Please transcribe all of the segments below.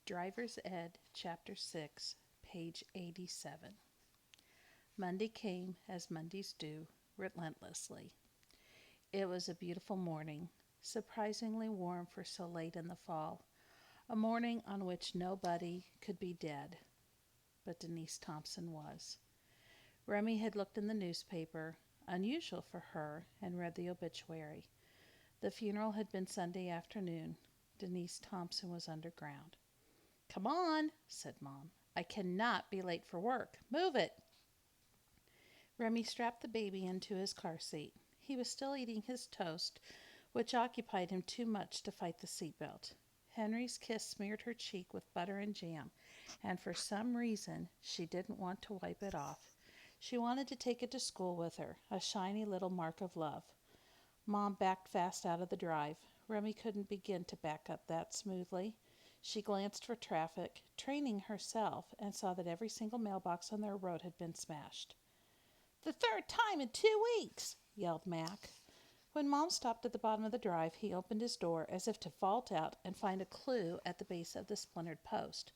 Driver's Ed, Chapter 6, page 87. Monday came, as Mondays do, relentlessly. It was a beautiful morning, surprisingly warm for so late in the fall, a morning on which nobody could be dead, but Denise Thompson was. Remy had looked in the newspaper, unusual for her, and read the obituary. The funeral had been Sunday afternoon. Denise Thompson was underground. "Come on," said Mom. "I cannot be late for work. Move it." Remy strapped the baby into his car seat. He was still eating his toast, which occupied him too much to fight the seatbelt. Henry's kiss smeared her cheek with butter and jam, and for some reason she didn't want to wipe it off. She wanted to take it to school with her, a shiny little mark of love. Mom backed fast out of the drive. Remy couldn't begin to back up that smoothly. She glanced for traffic, training herself, and saw that every single mailbox on their road had been smashed. "The third time in 2 weeks!" yelled Mac. When Mom stopped at the bottom of the drive, he opened his door as if to vault out and find a clue at the base of the splintered post.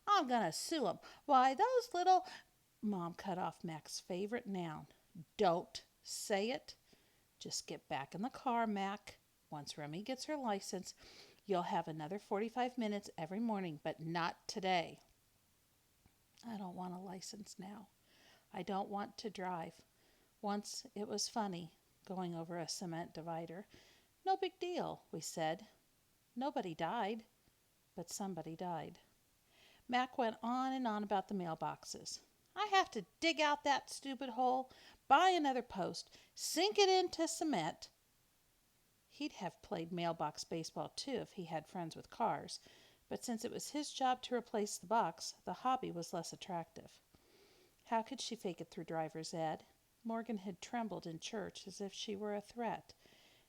"I'm going to sue 'em. Why, those little—" Mom cut off Mac's favorite noun. "Don't say it. Just get back in the car, Mac. Once Remy gets her license, you'll have another 45 minutes every morning, but not today." "I don't want a license now. I don't want to drive. Once it was funny, going over a cement divider. No big deal," we said. Nobody died, but somebody died. Mac went on and on about the mailboxes. "I have to dig out that stupid hole, buy another post, sink it into cement." He'd have played mailbox baseball too if he had friends with cars, but since it was his job to replace the box, the hobby was less attractive. How could she fake it through driver's ed? Morgan had trembled in church as if she were a threat.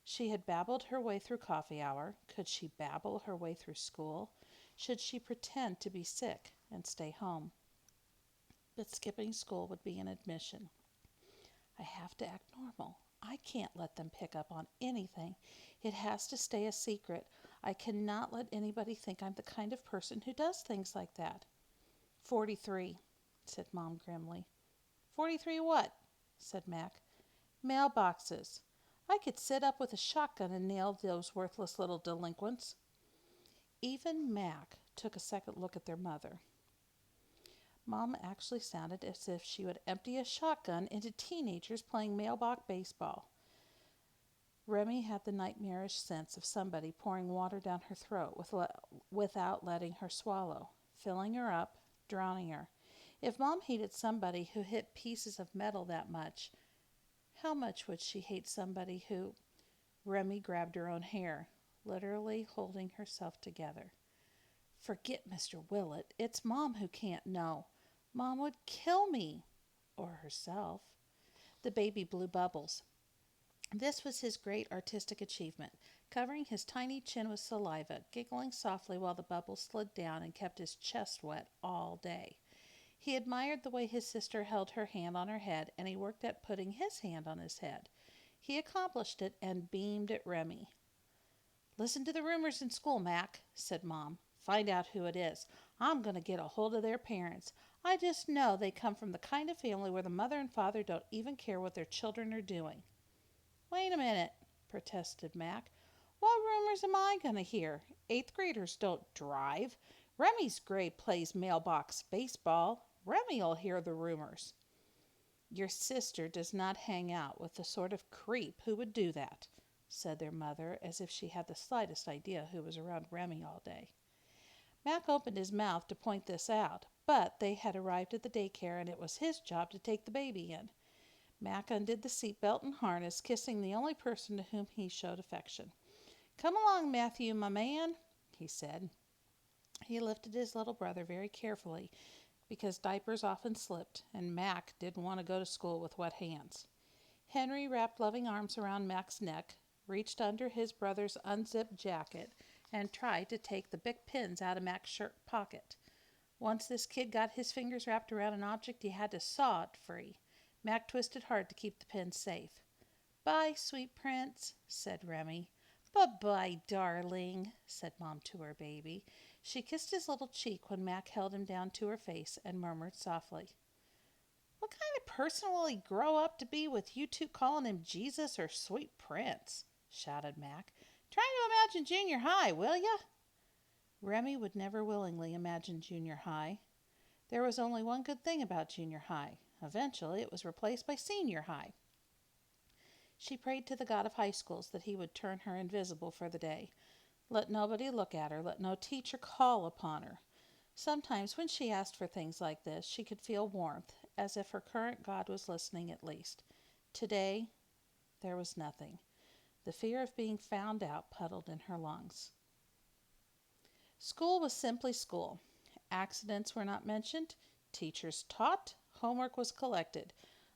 She had babbled her way through coffee hour. Could she babble her way through school? Should she pretend to be sick and stay home? But skipping school would be an admission. "I have to act normal. I can't let them pick up on anything. It has to stay a secret. I cannot let anybody think I'm the kind of person who does things like that." 43, said Mom grimly. 43 what? Said Mac. "Mailboxes. I could sit up with a shotgun and nail those worthless little delinquents." Even Mac took a second look at their mother. Mom actually sounded as if she would empty a shotgun into teenagers playing mailbox baseball. Remy had the nightmarish sense of somebody pouring water down her throat without letting her swallow, filling her up, drowning her. If Mom hated somebody who hit pieces of metal that much, how much would she hate somebody who— Remy grabbed her own hair, literally holding herself together. "Forget Mr. Willett. It's Mom who can't know. Mom would kill me." Or herself. The baby blew bubbles. This was his great artistic achievement, covering his tiny chin with saliva, giggling softly while the bubbles slid down and kept his chest wet all day. He admired the way his sister held her hand on her head, and he worked at putting his hand on his head. He accomplished it and beamed at Remy. "Listen to the rumors in school, Mac," said Mom. "Find out who it is. I'm going to get a hold of their parents. I just know they come from the kind of family where the mother and father don't even care what their children are doing." "Wait a minute," protested Mac. "What rumors am I going to hear? 8th graders don't drive. Remy's grade plays mailbox baseball. Remy'll hear the rumors." "Your sister does not hang out with the sort of creep who would do that," said their mother, as if she had the slightest idea who was around Remy all day. Mac opened his mouth to point this out, but they had arrived at the daycare and it was his job to take the baby in. Mac undid the seatbelt and harness, kissing the only person to whom he showed affection. "Come along, Matthew, my man," he said. He lifted his little brother very carefully because diapers often slipped, and Mac didn't want to go to school with wet hands. Henry wrapped loving arms around Mac's neck, reached under his brother's unzipped jacket, and tried to take the big pins out of Mac's shirt pocket. Once this kid got his fingers wrapped around an object, he had to saw it free. Mac twisted hard to keep the pins safe. "Bye, sweet prince," said Remy. Bye-bye, darling, said Mom to her baby. She kissed his little cheek when Mac held him down to her face and murmured softly, "What kind of person will he grow up to be with you two calling him Jesus or Sweet Prince?" shouted Mac. "Try to imagine junior high, will ya?" Remy would never willingly imagine junior high. There was only one good thing about junior high. Eventually it was replaced by senior high. She prayed to the God of high schools that he would turn her invisible for the day. Let nobody look at her, let no teacher call upon her. Sometimes when she asked for things like this, she could feel warmth, as if her current God was listening at least. Today, there was nothing. The fear of being found out puddled in her lungs. School was simply school. Accidents were not mentioned. Teachers taught. Homework was collected.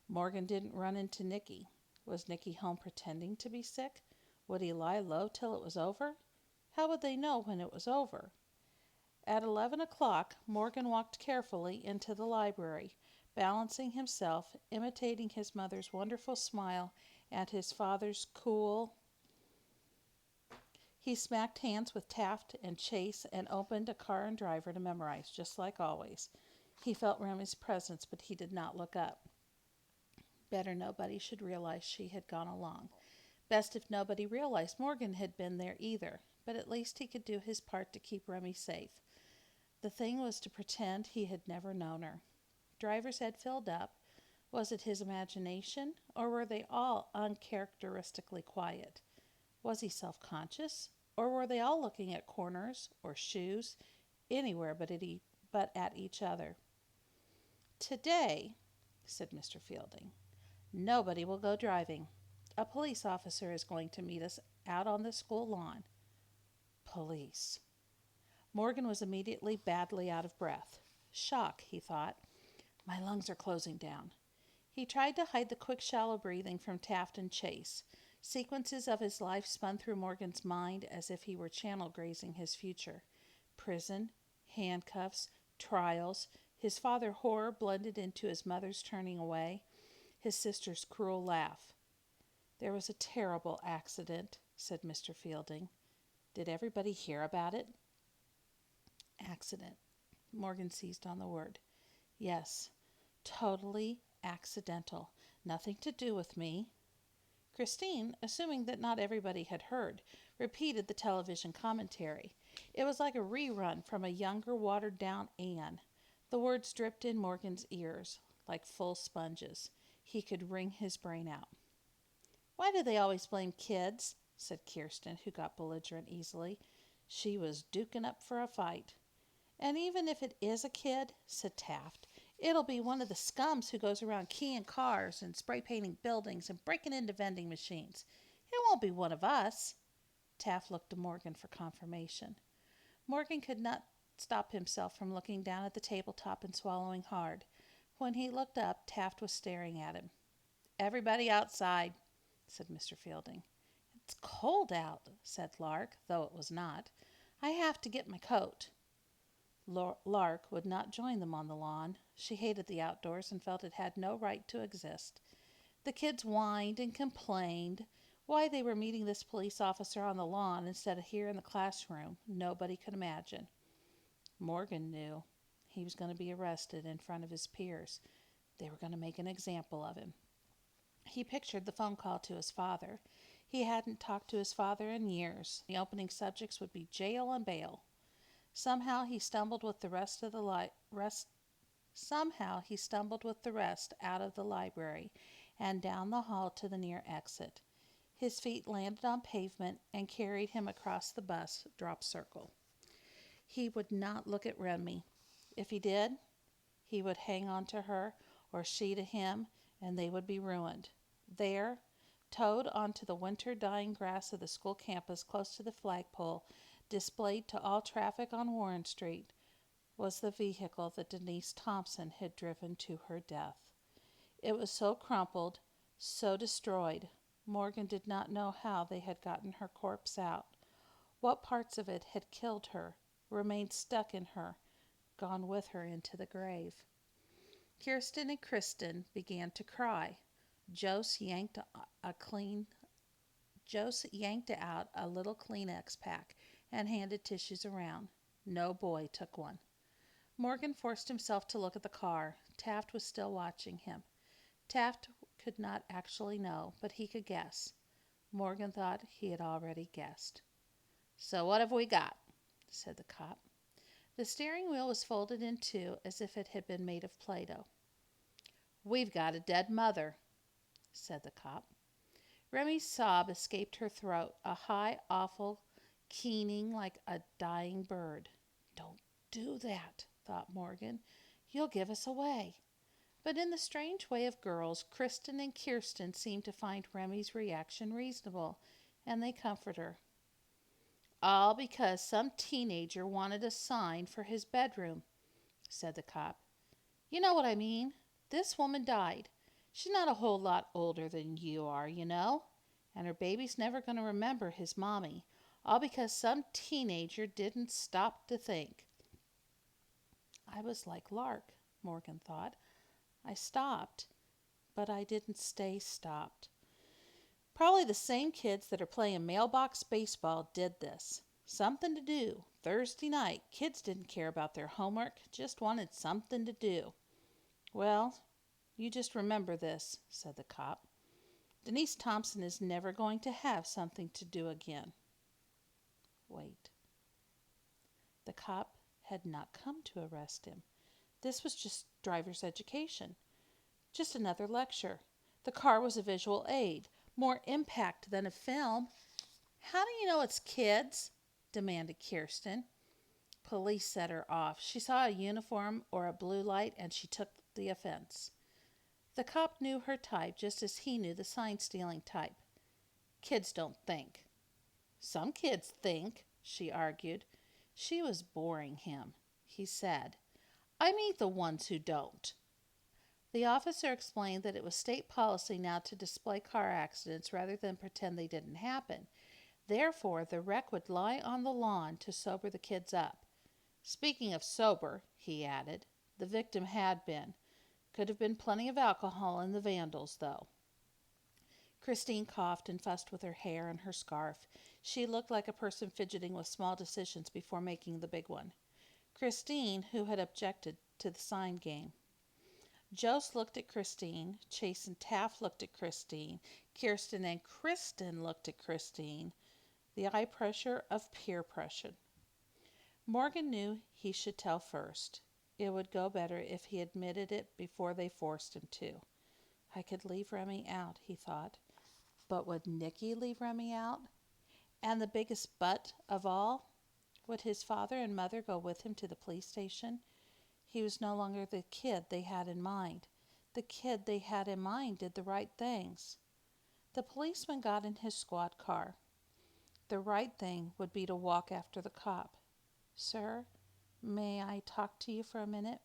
Morgan didn't run into Nicky. Was Nicky home pretending to be sick? Would he lie low till it was over? How would they know when it was over? At 11 o'clock, Morgan walked carefully into the library, balancing himself, imitating his mother's wonderful smile and his father's cool. He smacked hands with Taft and Chase and opened a car and driver to memorize, just like always. He felt Remy's presence, but he did not look up. Better nobody should realize she had gone along. Best if nobody realized Morgan had been there either, but at least he could do his part to keep Remy safe. The thing was to pretend he had never known her. Driver's head filled up. Was it his imagination, or were they all uncharacteristically quiet? Was he self-conscious, or were they all looking at corners or shoes, anywhere but at each other? "Today," said Mr. Fielding, "nobody will go driving. A police officer is going to meet us out on the school lawn." Police. Morgan was immediately badly out of breath. Shock, he thought. My lungs are closing down. He tried to hide the quick, shallow breathing from Taft and Chase. Sequences of his life spun through Morgan's mind as if he were channel grazing his future. Prison, handcuffs, trials, his father's horror blended into his mother's turning away, his sister's cruel laugh. "There was a terrible accident," said Mr. Fielding. "Did everybody hear about it?" Accident. Morgan seized on the word. "Yes, totally accidental. Nothing to do with me." Christine, assuming that not everybody had heard, repeated the television commentary. It was like a rerun from a younger, watered-down Anne. The words dripped in Morgan's ears like full sponges. He could wring his brain out. "Why do they always blame kids?" said Kirsten, who got belligerent easily. She was duking up for a fight. "And even if it is a kid," said Taft, "it'll be one of the scums who goes around keying cars and spray painting buildings and breaking into vending machines. It won't be one of us." Taft looked to Morgan for confirmation. Morgan could not stop himself from looking down at the tabletop and swallowing hard. When he looked up, Taft was staring at him. "Everybody outside," said Mr. Fielding. "It's cold out," said Lark, though it was not. "I have to get my coat." Lark would not join them on the lawn. She hated the outdoors and felt it had no right to exist. The kids whined and complained. Why they were meeting this police officer on the lawn instead of here in the classroom, nobody could imagine. Morgan knew. He was going to be arrested in front of his peers. They were going to make an example of him. He pictured the phone call to his father. He hadn't talked to his father in years. The opening subjects would be jail and bail. Somehow he stumbled with the rest out of the library and down the hall to the near exit. His feet landed on pavement and carried him across the bus drop circle. He would not look at Remy. If he did, he would hang on to her, or she to him, and they would be ruined. There, towed onto the winter-dying grass of the school campus close to the flagpole, displayed to all traffic on Warren Street, was the vehicle that Denise Thompson had driven to her death. It was so crumpled, so destroyed, Morgan did not know how they had gotten her corpse out. What parts of it had killed her, remained stuck in her, gone with her into the grave. Kirsten and Kristen began to cry. Jose yanked a clean Jose yanked out a little Kleenex pack and handed tissues around. No boy took one. Morgan forced himself to look at the car. Taft was still watching him. Taft could not actually know, but he could guess. Morgan thought he had already guessed. "So what have we got?" said the cop. The steering wheel was folded in two as if it had been made of Play-Doh. "We've got a dead mother," said the cop. Remy's sob escaped her throat, a high, awful keening like a dying bird. "Don't do that," thought Morgan. "You'll give us away." But in the strange way of girls, Kristen and Kirsten seemed to find Remy's reaction reasonable, and they comforted her. "All because some teenager wanted a sign for his bedroom," said the cop. "You know what I mean. This woman died. She's not a whole lot older than you are, you know. And her baby's never going to remember his mommy, all because some teenager didn't stop to think." I was like Lark, Morgan thought. I stopped, but I didn't stay stopped. Probably the same kids that are playing mailbox baseball did this. Something to do. Thursday night, kids didn't care about their homework, just wanted something to do. "Well, you just remember this," said the cop. "Denise Thompson is never going to have something to do again." Wait. The cop had not come to arrest him. This was just driver's education. Just another lecture. The car was a visual aid. More impact than a film. "How do you know it's kids?" demanded Kirsten. Police set her off. She saw a uniform or a blue light and she took the offense. The cop knew her type just as he knew the sign-stealing type. "Kids don't think." "Some kids think," she argued. She was boring him. He said, "I mean the ones who don't." The officer explained that it was state policy now to display car accidents rather than pretend they didn't happen. Therefore, the wreck would lie on the lawn to sober the kids up. "Speaking of sober," he added, "the victim had been. Could have been plenty of alcohol in the vandals, though." Christine coughed and fussed with her hair and her scarf. She looked like a person fidgeting with small decisions before making the big one. Christine, who had objected to the sign game. Jose looked at Christine. Chase and Taft looked at Christine. Kirsten and Kristen looked at Christine. The eye pressure of peer pressure. Morgan knew he should tell first. It would go better if he admitted it before they forced him to. I could leave Remy out, he thought. But would Nicky leave Remy out? And the biggest but of all, would his father and mother go with him to the police station? He was no longer the kid they had in mind. The kid they had in mind did the right things. The policeman got in his squad car. The right thing would be to walk after the cop. "Sir, may I talk to you for a minute?"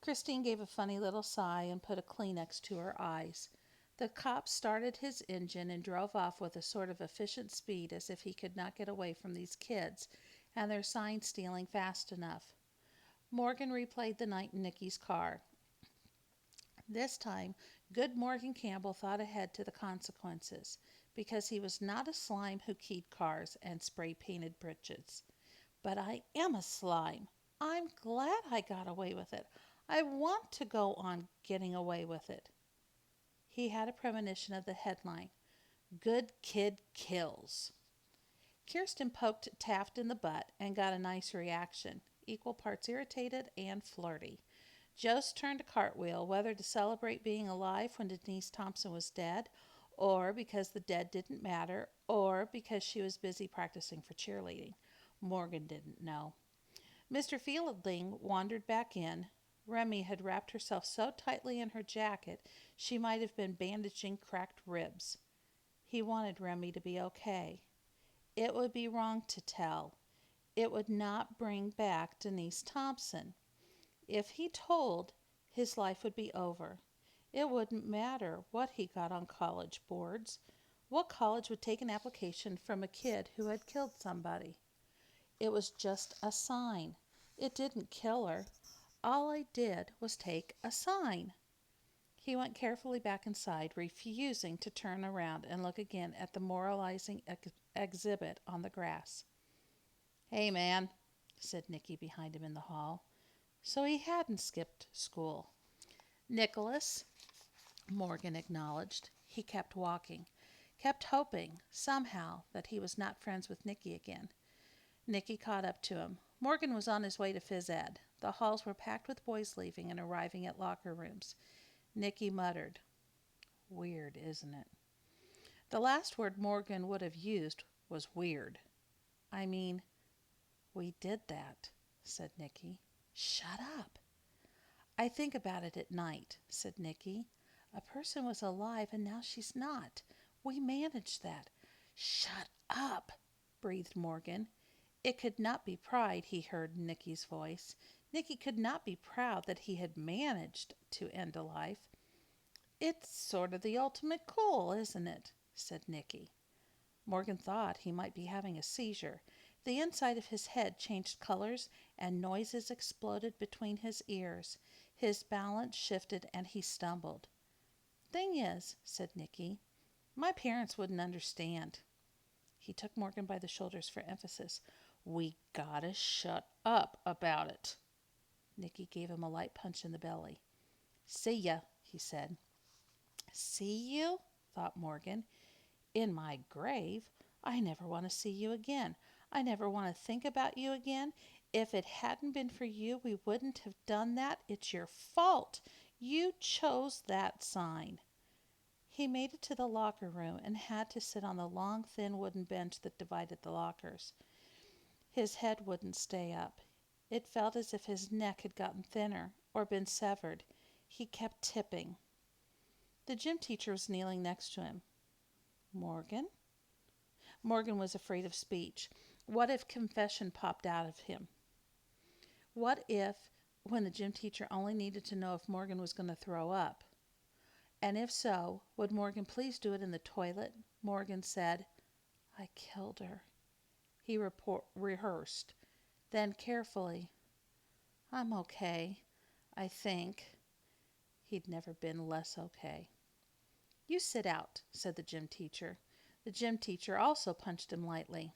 Christine gave a funny little sigh and put a Kleenex to her eyes. The cop started his engine and drove off with a sort of efficient speed as if he could not get away from these kids and their sign stealing fast enough. Morgan replayed the night in Nicky's car. This time, good Morgan Campbell thought ahead to the consequences, because he was not a slime who keyed cars and spray-painted britches. "But I am a slime. I'm glad I got away with it. I want to go on getting away with it." He had a premonition of the headline, "Good Kid Kills." Kirsten poked Taft in the butt and got a nice reaction, equal parts irritated and flirty. Jose turned a cartwheel, whether to celebrate being alive when Denise Thompson was dead, or because the dead didn't matter, or because she was busy practicing for cheerleading. Morgan didn't know. Mr. Fielding wandered back in. Remy had wrapped herself so tightly in her jacket she might have been bandaging cracked ribs. He wanted Remy to be okay. It would be wrong to tell. It would not bring back Denise Thompson. If he told, his life would be over. It wouldn't matter what he got on college boards. What college would take an application from a kid who had killed somebody? It was just a sign. It didn't kill her. All I did was take a sign. He went carefully back inside, refusing to turn around and look again at the moralizing exhibit on the grass. "Hey, man," said Nicky behind him in the hall. So he hadn't skipped school. "Nicholas," Morgan acknowledged. He kept walking, kept hoping, somehow, that he was not friends with Nicky again. Nicky caught up to him. Morgan was on his way to phys ed. The halls were packed with boys leaving and arriving at locker rooms. Nicky muttered, "Weird, isn't it?" The last word Morgan would have used was weird. "I mean, we did that," said Nicky. "Shut up." "I think about it at night," said Nicky. "A person was alive and now she's not. We managed that." "Shut up," breathed Morgan. It could not be pride, he heard Nicky's voice. Nicky could not be proud that he had managed to end a life. "It's sort of the ultimate cool, isn't it?" said Nicky. Morgan thought he might be having a seizure. The inside of his head changed colors and noises exploded between his ears. His balance shifted and he stumbled. "Thing is," said Nicky, "my parents wouldn't understand." He took Morgan by the shoulders for emphasis. "We gotta shut up about it." Nicky gave him a light punch in the belly. "See ya," he said. "See you?" thought Morgan. "In my grave? I never want to see you again. I never want to think about you again. If it hadn't been for you, we wouldn't have done that. It's your fault. You chose that sign." He made it to the locker room and had to sit on the long, thin wooden bench that divided the lockers. His head wouldn't stay up. It felt as if his neck had gotten thinner or been severed. He kept tipping. The gym teacher was kneeling next to him. "Morgan?" Morgan was afraid of speech. What if confession popped out of him? What if, when the gym teacher only needed to know if Morgan was going to throw up? And if so, would Morgan please do it in the toilet? Morgan said, "I killed her." He rehearsed. Then carefully, "I'm okay, I think." He'd never been less okay. "You sit out," said the gym teacher. The gym teacher also punched him lightly.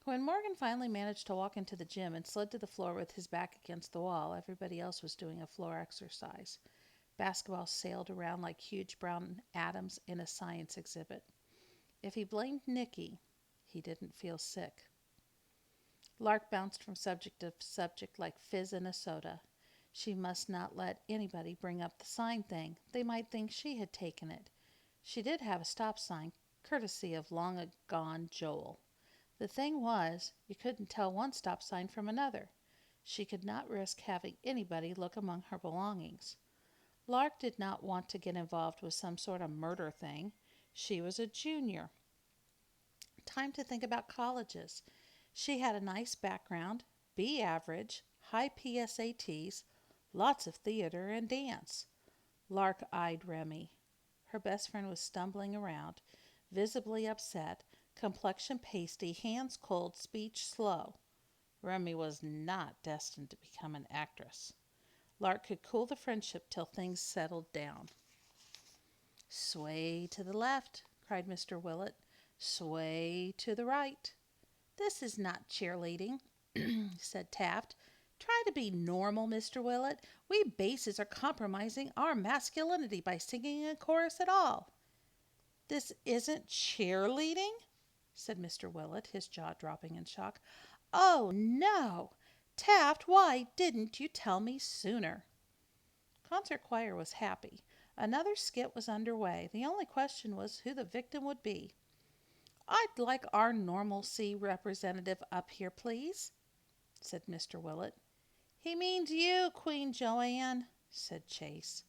When Morgan finally managed to walk into the gym and slid to the floor with his back against the wall, everybody else was doing a floor exercise. Basketball sailed around like huge brown atoms in a science exhibit. If he blamed Nicky, he didn't feel sick. Lark bounced from subject to subject like fizz in a soda. She must not let anybody bring up the sign thing. They might think she had taken it. She did have a stop sign, courtesy of long-gone Joel. The thing was, you couldn't tell one stop sign from another. She could not risk having anybody look among her belongings. Lark did not want to get involved with some sort of murder thing. She was a junior. Time to think about colleges. She had a nice background, B average, high PSATs, lots of theater and dance. Lark eyed Remy. Her best friend was stumbling around, visibly upset, complexion pasty, hands cold, speech slow. Remy was not destined to become an actress. Lark could cool the friendship till things settled down. "Sway to the left," cried Mr. Willett. "Sway to the right." "This is not cheerleading," said Taft. "Try to be normal, Mr. Willett. We bases are compromising our masculinity by singing in chorus at all." "This isn't cheerleading?" said Mr. Willett, his jaw dropping in shock. "Oh, no! Taft, why didn't you tell me sooner?" Concert choir was happy. Another skit was underway. The only question was who the victim would be. "I'd like our normalcy representative up here, please," said Mr. Willett. "He means you, Queen Joanne," said Chase.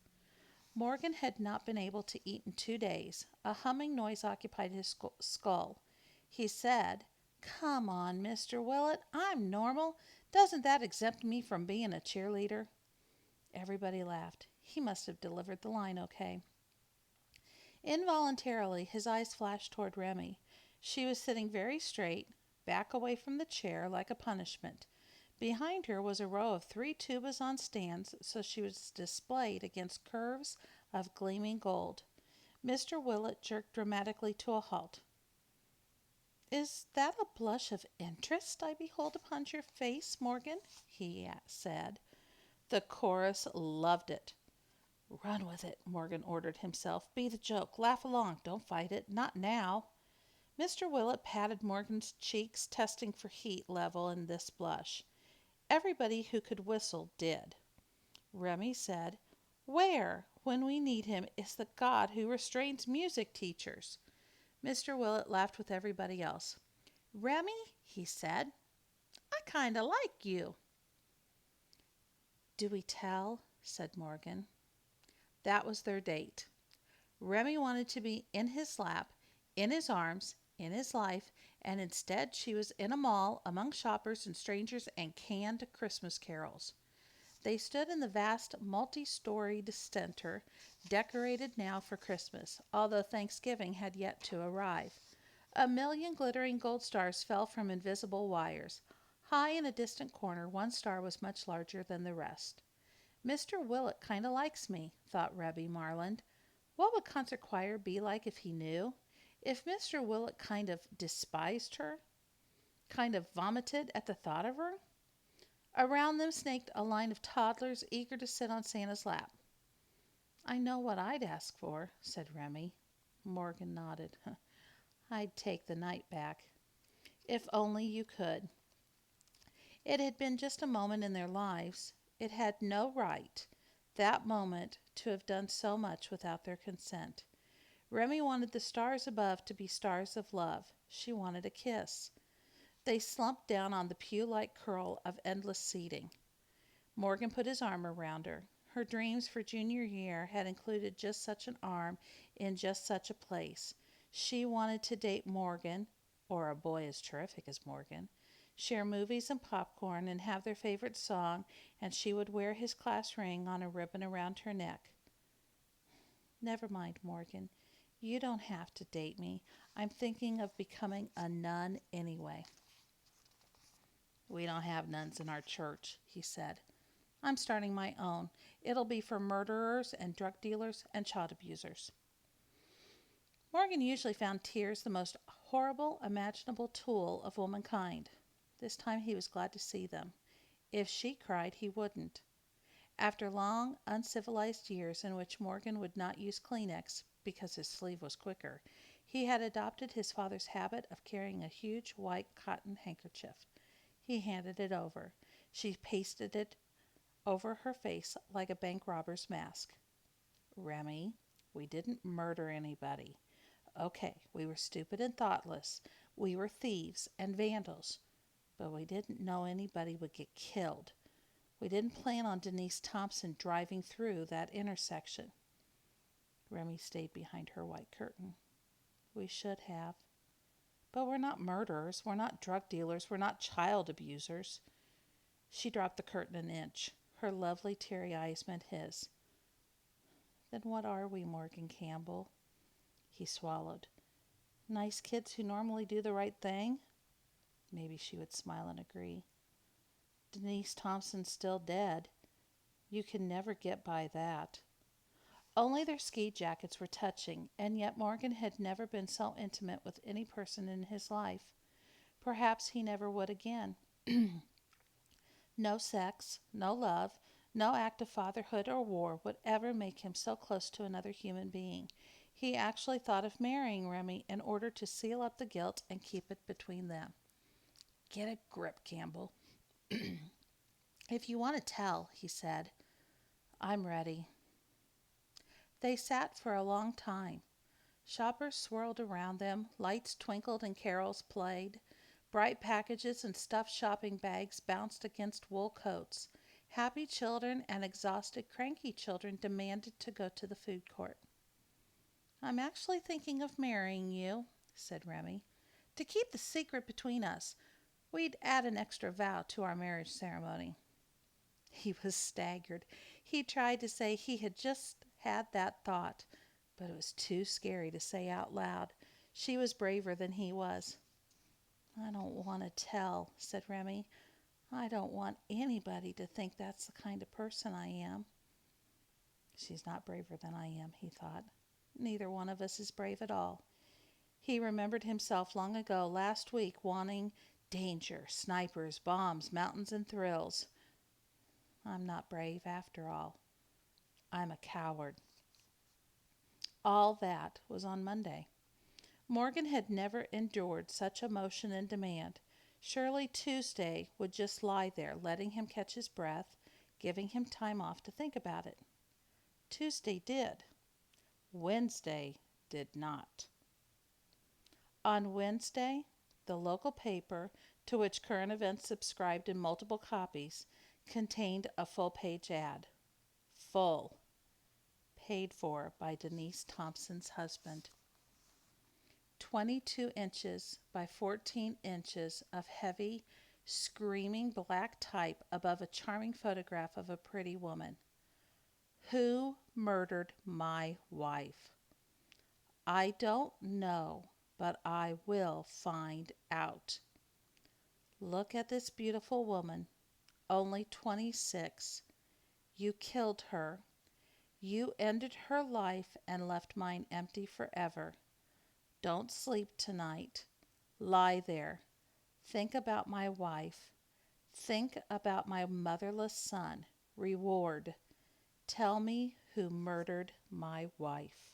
Morgan had not been able to eat in 2 days. A humming noise occupied his skull. He said, "Come on, Mr. Willett, I'm normal. Doesn't that exempt me from being a cheerleader?" Everybody laughed. He must have delivered the line okay. Involuntarily, his eyes flashed toward Remy. She was sitting very straight, back away from the chair, like a punishment. Behind her was a row of 3 tubas on stands, so she was displayed against curves of gleaming gold. Mr. Willett jerked dramatically to a halt. "Is that a blush of interest I behold upon your face, Morgan?" he said. The chorus loved it. "Run with it," Morgan ordered himself. "Be the joke. Laugh along. Don't fight it. Not now." Mr. Willett patted Morgan's cheeks, testing for heat level in this blush. Everybody who could whistle did. Remy said, "Where, when we need him, is the God who restrains music teachers?" Mr. Willett laughed with everybody else. "Remy," he said, "I kind of like you." "Do we tell?" said Morgan. That was their date. Remy wanted to be in his lap, in his arms, in his life, and instead she was in a mall among shoppers and strangers and canned Christmas carols. They stood in the vast multi-storied center, decorated now for Christmas, although Thanksgiving had yet to arrive. A million glittering gold stars fell from invisible wires. High in a distant corner, one star was much larger than the rest. "Mr. Willett kind of likes me," thought Rebby Marland. What would concert choir be like if he knew? If Mr. Willett kind of despised her? Kind of vomited at the thought of her? Around them snaked a line of toddlers eager to sit on Santa's lap. "I know what I'd ask for," said Remy. Morgan nodded. "I'd take the night back. If only you could." It had been just a moment in their lives. It had no right, that moment, to have done so much without their consent. Remy wanted the stars above to be stars of love. She wanted a kiss. They slumped down on the pew-like curl of endless seating. Morgan put his arm around her. Her dreams for junior year had included just such an arm in just such a place. She wanted to date Morgan, or a boy as terrific as Morgan, share movies and popcorn, and have their favorite song, and she would wear his class ring on a ribbon around her neck. "Never mind, Morgan. You don't have to date me. I'm thinking of becoming a nun anyway." "We don't have nuns in our church," he said. "I'm starting my own. It'll be for murderers and drug dealers and child abusers." Morgan usually found tears the most horrible imaginable tool of womankind. This time he was glad to see them. If she cried, he wouldn't. After long, uncivilized years in which Morgan would not use Kleenex because his sleeve was quicker, he had adopted his father's habit of carrying a huge white cotton handkerchief. He handed it over. She pasted it over her face like a bank robber's mask. "Remy, we didn't murder anybody. Okay, we were stupid and thoughtless. We were thieves and vandals. But we didn't know anybody would get killed. We didn't plan on Denise Thompson driving through that intersection." Remy stayed behind her white curtain. "We should have. But we're not murderers. We're not drug dealers. We're not child abusers." She dropped the curtain an inch. Her lovely teary eyes met his. "Then what are we, Morgan Campbell?" He swallowed. "Nice kids who normally do the right thing?" Maybe she would smile and agree. "Denise Thompson's still dead. You can never get by that." Only their ski jackets were touching, and yet Morgan had never been so intimate with any person in his life. Perhaps he never would again. No sex, no love, no act of fatherhood or war would ever make him so close to another human being. He actually thought of marrying Remy in order to seal up the guilt and keep it between them. "Get a grip, Campbell." "If you want to tell," he said, "I'm ready." They sat for a long time. Shoppers swirled around them, lights twinkled and carols played. Bright packages and stuffed shopping bags bounced against wool coats. Happy children and exhausted, cranky children demanded to go to the food court. "I'm actually thinking of marrying you," said Remy. "To keep the secret between us. We'd add an extra vow to our marriage ceremony." He was staggered. He tried to say he had just had that thought, but it was too scary to say out loud. She was braver than he was. "I don't want to tell," said Remy. "I don't want anybody to think that's the kind of person I am." She's not braver than I am, he thought. Neither one of us is brave at all. He remembered himself long ago, last week, wanting danger, snipers, bombs, mountains, and thrills. I'm not brave after all. I'm a coward. All that was on Monday. Morgan had never endured such emotion and demand. Surely Tuesday would just lie there, letting him catch his breath, giving him time off to think about it. Tuesday did. Wednesday did not. On Wednesday, the local paper, to which current events subscribed in multiple copies, contained a full-page ad. Full. Paid for by Denise Thompson's husband. 22 inches by 14 inches of heavy, screaming black type above a charming photograph of a pretty woman. Who murdered my wife? I don't know, but I will find out. Look at this beautiful woman, only 26. You killed her. You ended her life and left mine empty forever. Don't sleep tonight. Lie there. Think about my wife. Think about my motherless son. Reward. Tell me who murdered my wife.